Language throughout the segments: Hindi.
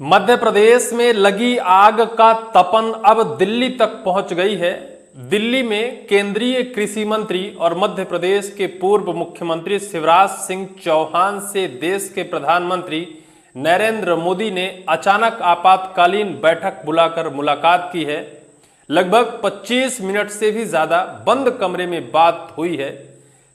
मध्य प्रदेश में लगी आग का तपन अब दिल्ली तक पहुंच गई है। दिल्ली में केंद्रीय कृषि मंत्री और मध्य प्रदेश के पूर्व मुख्यमंत्री शिवराज सिंह चौहान से देश के प्रधानमंत्री नरेंद्र मोदी ने अचानक आपातकालीन बैठक बुलाकर मुलाकात की है। लगभग 25 मिनट से भी ज्यादा बंद कमरे में बात हुई है।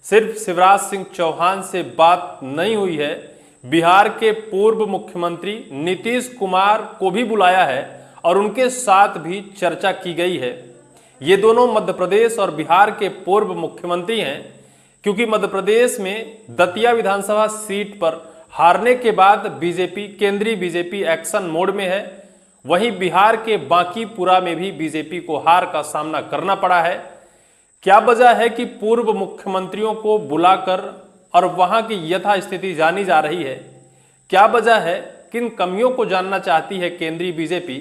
सिर्फ शिवराज सिंह चौहान से बात नहीं हुई है, बिहार के पूर्व मुख्यमंत्री नीतीश कुमार को भी बुलाया है और उनके साथ भी चर्चा की गई है। ये दोनों मध्य प्रदेश और बिहार के पूर्व मुख्यमंत्री हैं, क्योंकि मध्य प्रदेश में दतिया विधानसभा सीट पर हारने के बाद केंद्रीय बीजेपी एक्शन मोड में है। वहीं बिहार के बांकीपुरा में भी बीजेपी को हार का सामना करना पड़ा है। क्या वजह है कि पूर्व मुख्यमंत्रियों को बुलाकर और वहां की यथास्थिति जानी जा रही है? क्या वजह है? किन कमियों को जानना चाहती है केंद्रीय बीजेपी?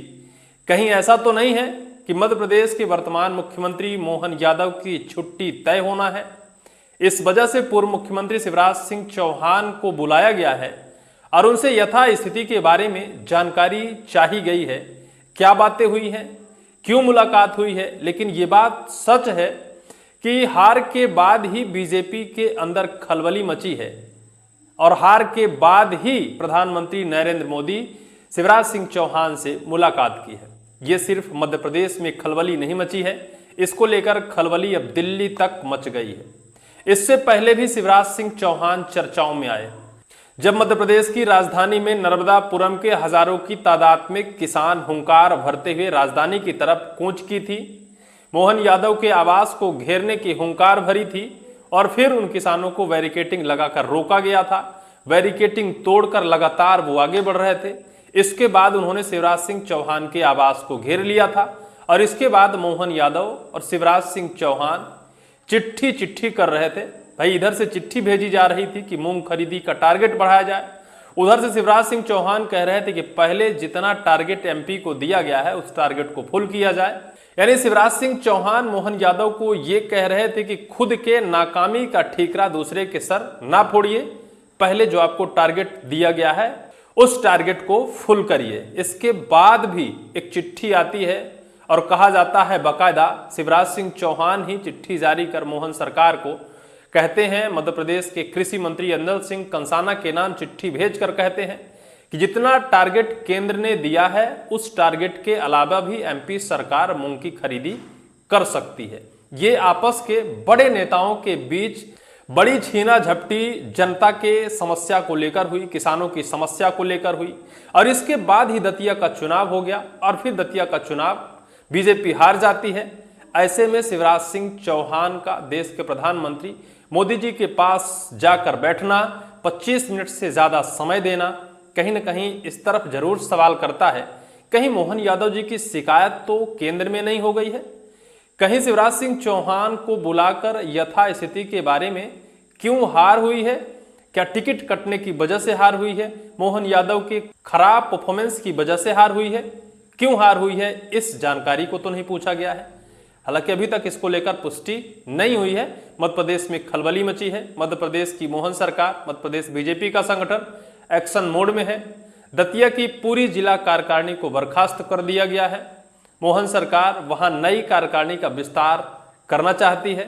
कहीं ऐसा तो नहीं है कि मध्य प्रदेश के वर्तमान मुख्यमंत्री मोहन यादव की छुट्टी तय होना है? इस वजह से पूर्व मुख्यमंत्री शिवराज सिंह चौहान को बुलाया गया है और उनसे यथास्थिति के बारे में जानकारी चाही गई है। क्या बातें हुई हैं, क्यों मुलाकात हुई है? लेकिन ये बात सच है कि हार के बाद ही बीजेपी के अंदर खलबली मची है और हार के बाद ही प्रधानमंत्री नरेंद्र मोदी शिवराज सिंह चौहान से मुलाकात की है। ये सिर्फ मध्य प्रदेश में खलबली नहीं मची है, इसको लेकर खलबली अब दिल्ली तक मच गई है। इससे पहले भी शिवराज सिंह चौहान चर्चाओं में आए, जब मध्य प्रदेश की राजधानी में नर्मदापुरम के हजारों की तादाद में किसान हुंकार भरते हुए राजधानी की तरफ कूच की थी। मोहन यादव के आवास को घेरने की हुंकार भरी थी और फिर उन किसानों को बैरिकेटिंग लगाकर रोका गया था। बैरिकेटिंग तोड़कर लगातार वो आगे बढ़ रहे थे। इसके बाद उन्होंने शिवराज सिंह चौहान के आवास को घेर लिया था और इसके बाद मोहन यादव और शिवराज सिंह चौहान चिट्ठी कर रहे थे। भाई, इधर से चिट्ठी भेजी जा रही थी कि मूंग खरीदी का टारगेट बढ़ाया जाए, उधर से शिवराज सिंह चौहान कह रहे थे कि पहले जितना टारगेट एमपी को दिया गया है उस टारगेट को फुल किया जाए। यानी शिवराज सिंह चौहान मोहन यादव को ये कह रहे थे कि खुद के नाकामी का ठीकरा दूसरे के सर ना फोड़िए, पहले जो आपको टारगेट दिया गया है उस टारगेट को फुल करिए। इसके बाद भी एक चिट्ठी आती है और कहा जाता है बाकायदा शिवराज सिंह चौहान ही चिट्ठी जारी कर मोहन सरकार को कहते हैं, मध्य प्रदेश के कृषि मंत्री अंदल सिंह कंसाना के नाम चिट्ठी भेजकर कहते हैं कि जितना टारगेट केंद्र ने दिया है उस टारगेट के अलावा भी एमपी सरकार मूंग की खरीदी कर सकती है। ये आपस के बड़े नेताओं के बीच बड़ी छीना झपटी जनता के समस्या को लेकर हुई, किसानों की समस्या को लेकर हुई और इसके बाद ही दतिया का चुनाव हो गया और फिर दतिया का चुनाव बीजेपी हार जाती है। ऐसे में शिवराज सिंह चौहान का देश के प्रधानमंत्री मोदी जी के पास जाकर बैठना, 25 मिनट से ज्यादा समय देना कहीं ना कहीं इस तरफ जरूर सवाल करता है, कहीं मोहन यादव जी की शिकायत तो केंद्र में नहीं हो गई है? कहीं शिवराज सिंह चौहान को बुलाकर यथास्थिति के बारे में क्यों हार हुई है? क्या टिकट कटने की वजह से हार हुई है? मोहन यादव के खराब परफॉर्मेंस की वजह से हार हुई है? क्यों हार हुई है, इस जानकारी को तो नहीं पूछा गया है। हालांकि अभी तक इसको लेकर पुष्टि नहीं हुई है। मध्य प्रदेश में खलबली मची है। मध्य प्रदेश की मोहन सरकार, मध्य प्रदेश बीजेपी का संगठन एक्शन मोड में है। दतिया की पूरी जिला कार्यकारिणी को बर्खास्त कर दिया गया है। मोहन सरकार वहां नई कार्यकारिणी का विस्तार करना चाहती है।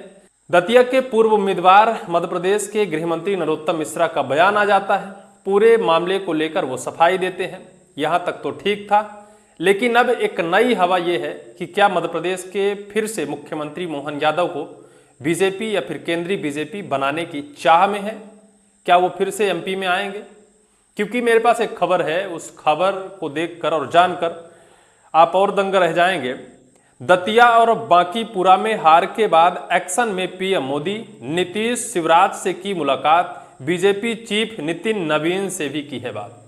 दतिया के पूर्व उम्मीदवार मध्य प्रदेश के गृह मंत्री नरोत्तम मिश्रा का बयान आ जाता है। पूरे मामले को लेकर वो सफाई देते हैं। यहां तक तो ठीक था, लेकिन अब एक नई हवा ये है कि क्या मध्य प्रदेश के फिर से मुख्यमंत्री मोहन यादव को बीजेपी या फिर केंद्रीय बीजेपी बनाने की चाह में है? क्या वो फिर से एमपी में आएंगे? क्योंकि मेरे पास एक खबर है, उस खबर को देखकर और जानकर आप और दंग रह जाएंगे। दतिया और बांकीपुरा में हार के बाद एक्शन में पीएम मोदी, नीतीश शिवराज से की मुलाकात, बीजेपी चीफ नितिन नवीन से भी की है बात।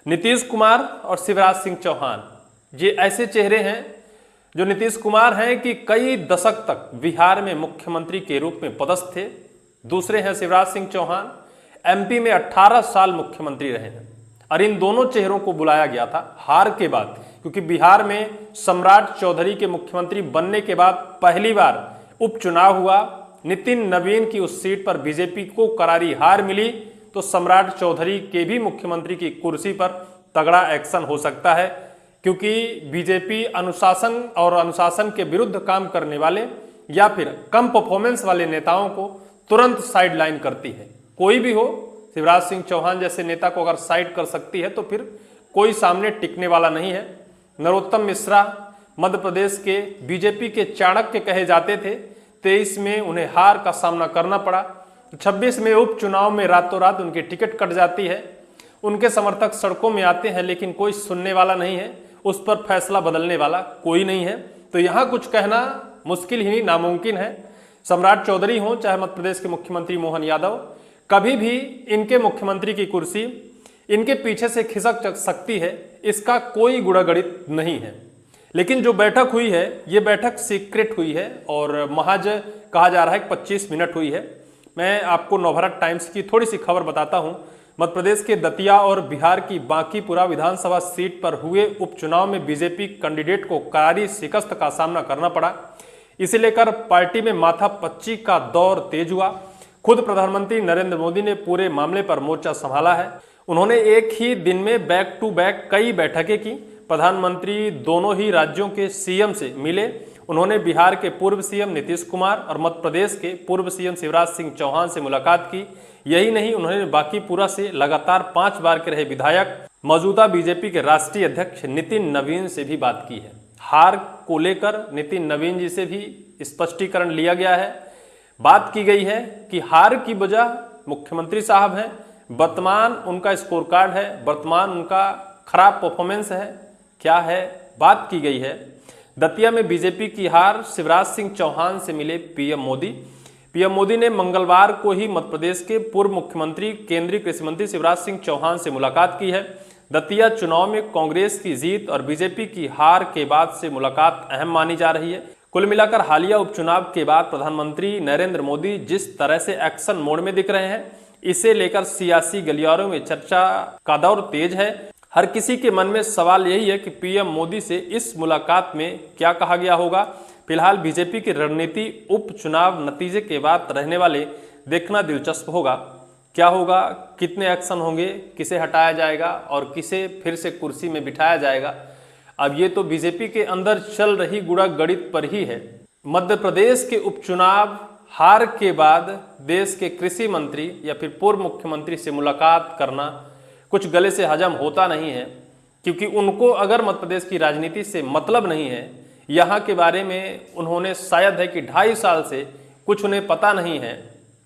नीतीश कुमार और शिवराज सिंह चौहान ये ऐसे चेहरे हैं जो नीतीश कुमार हैं कि कई दशक तक बिहार में मुख्यमंत्री के रूप में पदस्थ थे। दूसरे हैं शिवराज सिंह चौहान, एमपी में 18 साल मुख्यमंत्री रहे हैं और इन दोनों चेहरों को बुलाया गया था हार के बाद, क्योंकि बिहार में सम्राट चौधरी के मुख्यमंत्री बनने के बाद पहली बार उपचुनाव हुआ। नितिन नवीन की उस सीट पर बीजेपी को करारी हार मिली तो सम्राट चौधरी के भी मुख्यमंत्री की कुर्सी पर तगड़ा एक्शन हो सकता है, क्योंकि बीजेपी अनुशासन और अनुशासन के विरुद्ध काम करने वाले या फिर कम परफॉर्मेंस वाले नेताओं को तुरंत साइडलाइन करती है। कोई भी हो, शिवराज सिंह चौहान जैसे नेता को अगर साइड कर सकती है तो फिर कोई सामने टिकने वाला नहीं है। नरोत्तम मिश्रा मध्य प्रदेश के बीजेपी के चाणक्य कहे जाते थे। 23 में उन्हें हार का सामना करना पड़ा। 26 में उपचुनाव में रातों रात उनकी टिकट कट जाती है। उनके समर्थक सड़कों में आते हैं, लेकिन कोई सुनने वाला नहीं है, उस पर फैसला बदलने वाला कोई नहीं है। तो यहाँ कुछ कहना मुश्किल ही नहीं, नामुमकिन है। सम्राट चौधरी हों चाहे मध्य प्रदेश के मुख्यमंत्री मोहन यादव, कभी भी इनके मुख्यमंत्री की कुर्सी इनके पीछे से खिसक सकती है, इसका कोई गुड़ागणित नहीं है। लेकिन जो बैठक हुई है, ये बैठक सीक्रेट हुई है और महज कहा जा रहा है कि 25 मिनट हुई है। मैं आपको नवभारत टाइम्स की थोड़ी सी खबर बताता हूं। मध्य प्रदेश के दतिया और बिहार की बांकीपुरा विधानसभा सीट पर हुए उपचुनाव में बीजेपी कैंडिडेट को करारी शिकस्त का सामना करना पड़ा। इसे लेकर पार्टी में माथापच्ची का दौर तेज हुआ। खुद प्रधानमंत्री नरेंद्र मोदी ने पूरे मामले पर मोर्चा संभाला है। उन्होंने एक ही दिन में बैक टू बैक कई बैठकें की। प्रधानमंत्री दोनों ही राज्यों के सीएम से मिले। उन्होंने बिहार के पूर्व सीएम नीतीश कुमार और मध्य प्रदेश के पूर्व सीएम शिवराज सिंह चौहान से मुलाकात की। यही नहीं, उन्होंने बांकीपुरा से लगातार 5 बार के रहे विधायक मौजूदा बीजेपी के राष्ट्रीय अध्यक्ष नितिन नवीन से भी बात की है। हार को लेकर नितिन नवीन जी से भी स्पष्टीकरण लिया गया है। बात की गई है कि हार की वजह मुख्यमंत्री साहब हैं, वर्तमान उनका स्कोर कार्ड है, वर्तमान उनका खराब परफॉर्मेंस है, क्या है, बात की गई है। दतिया में बीजेपी की हार, शिवराज सिंह चौहान से मिले पीएम मोदी। पीएम मोदी ने मंगलवार को ही मध्य प्रदेश के पूर्व मुख्यमंत्री केंद्रीय कृषि मंत्री शिवराज सिंह चौहान से मुलाकात की है। दतिया चुनाव में कांग्रेस की जीत और बीजेपी की हार के बाद से मुलाकात अहम मानी जा रही है। कुल मिलाकर हालिया उपचुनाव के बाद प्रधानमंत्री नरेंद्र मोदी जिस तरह से एक्शन मोड में दिख रहे हैं, इसे लेकर सियासी गलियारों में चर्चा का दौर तेज है। हर किसी के मन में सवाल यही है कि पीएम मोदी से इस मुलाकात में क्या कहा गया होगा। फिलहाल बीजेपी की रणनीति उपचुनाव नतीजे के बाद रहने वाले देखना दिलचस्प होगा। क्या होगा, कितने एक्शन होंगे, किसे हटाया जाएगा और किसे फिर से कुर्सी में बिठाया जाएगा, अब ये तो बीजेपी के अंदर चल रही गुड़ागणित पर ही है। मध्य प्रदेश के उपचुनाव हार के बाद देश के कृषि मंत्री या फिर पूर्व मुख्यमंत्री से मुलाकात करना कुछ गले से हजम होता नहीं है, क्योंकि उनको अगर मध्य प्रदेश की राजनीति से मतलब नहीं है, यहाँ के बारे में उन्होंने शायद है कि 2.5 साल से कुछ उन्हें पता नहीं है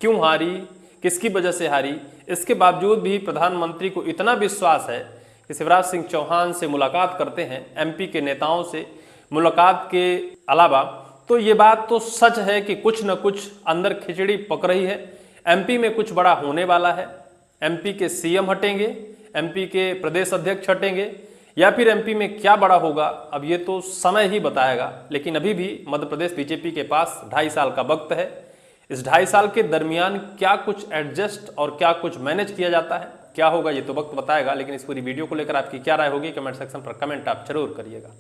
क्यों हारी, किसकी वजह से हारी। इसके बावजूद भी प्रधानमंत्री को इतना विश्वास है कि शिवराज सिंह चौहान से मुलाकात करते हैं, एमपी के नेताओं से मुलाकात के अलावा, तो ये बात तो सच है कि कुछ न कुछ अंदर खिचड़ी पक रही है। एमपी में कुछ बड़ा होने वाला है। एमपी के सीएम हटेंगे, एमपी के प्रदेश अध्यक्ष हटेंगे, या फिर एमपी में क्या बड़ा होगा, अब ये तो समय ही बताएगा। लेकिन अभी भी मध्य प्रदेश बीजेपी के पास 2.5 साल का वक्त है। इस 2.5 साल के दरमियान क्या कुछ एडजस्ट और क्या कुछ मैनेज किया जाता है, क्या होगा, ये तो वक्त बताएगा। लेकिन इस पूरी वीडियो को लेकर आपकी क्या राय होगी, कमेंट सेक्शन पर कमेंट आप जरूर करिएगा।